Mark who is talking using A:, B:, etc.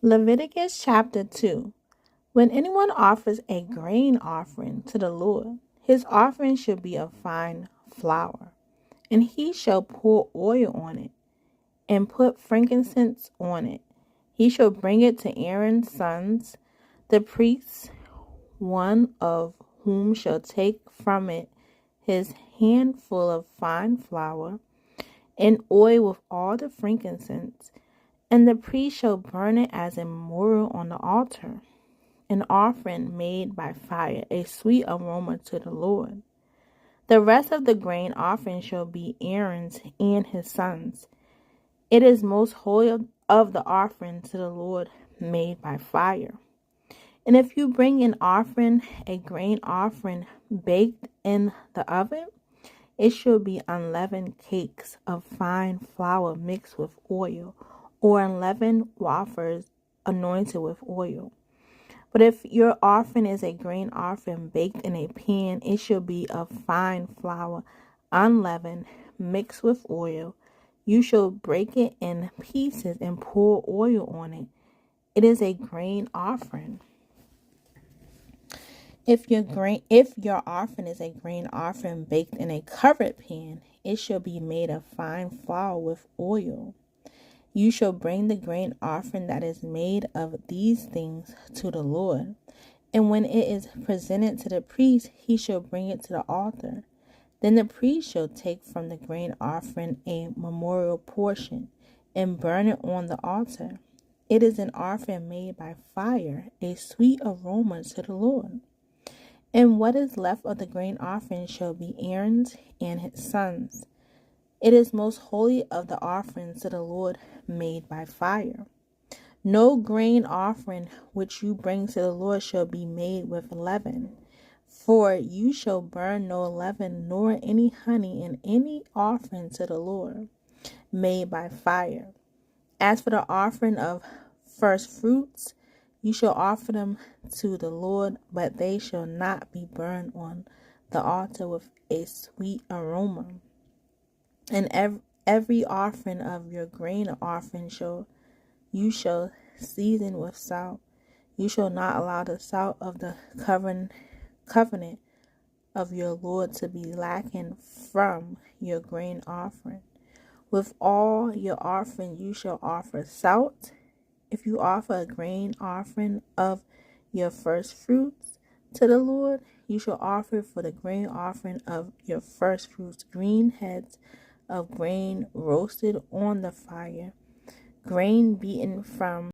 A: Leviticus Chapter 2. When anyone offers a grain offering to the Lord, his offering should be of fine flour, and he shall pour oil on it, and put frankincense on it. He shall bring it to Aaron's sons, the priests, one of whom shall take from it his handful of fine flour, and oil with all the frankincense, and the priest shall burn it as a memorial on the altar, an offering made by fire, a sweet aroma to the Lord. The rest of the grain offering shall be Aaron's and his sons. It is most holy of the offering to the Lord made by fire. And if you bring an offering, a grain offering baked in the oven, it shall be unleavened cakes of fine flour mixed with oil, or unleavened wafers anointed with oil. But if your offering is a grain offering baked in a pan, it shall be of fine flour, unleavened, mixed with oil. You shall break it in pieces and pour oil on it. It is a grain offering. If your offering is a grain offering baked in a covered pan, it shall be made of fine flour with oil. You shall bring the grain offering that is made of these things to the Lord. And when it is presented to the priest, he shall bring it to the altar. Then the priest shall take from the grain offering a memorial portion and burn it on the altar. It is an offering made by fire, a sweet aroma to the Lord. And what is left of the grain offering shall be Aaron's and his sons. It is most holy of the offerings to the Lord made by fire. No grain offering which you bring to the Lord shall be made with leaven, for you shall burn no leaven nor any honey in any offering to the Lord made by fire. As for the offering of first fruits, you shall offer them to the Lord, but they shall not be burned on the altar with a sweet aroma. And every offering of your grain offering you shall season with salt. You shall not allow the salt of the covenant of your Lord to be lacking from your grain offering. With all your offering you shall offer salt. If you offer a grain offering of your first fruits to the Lord, you shall offer for the grain offering of your first fruits green heads of grain roasted on the fire, grain beaten from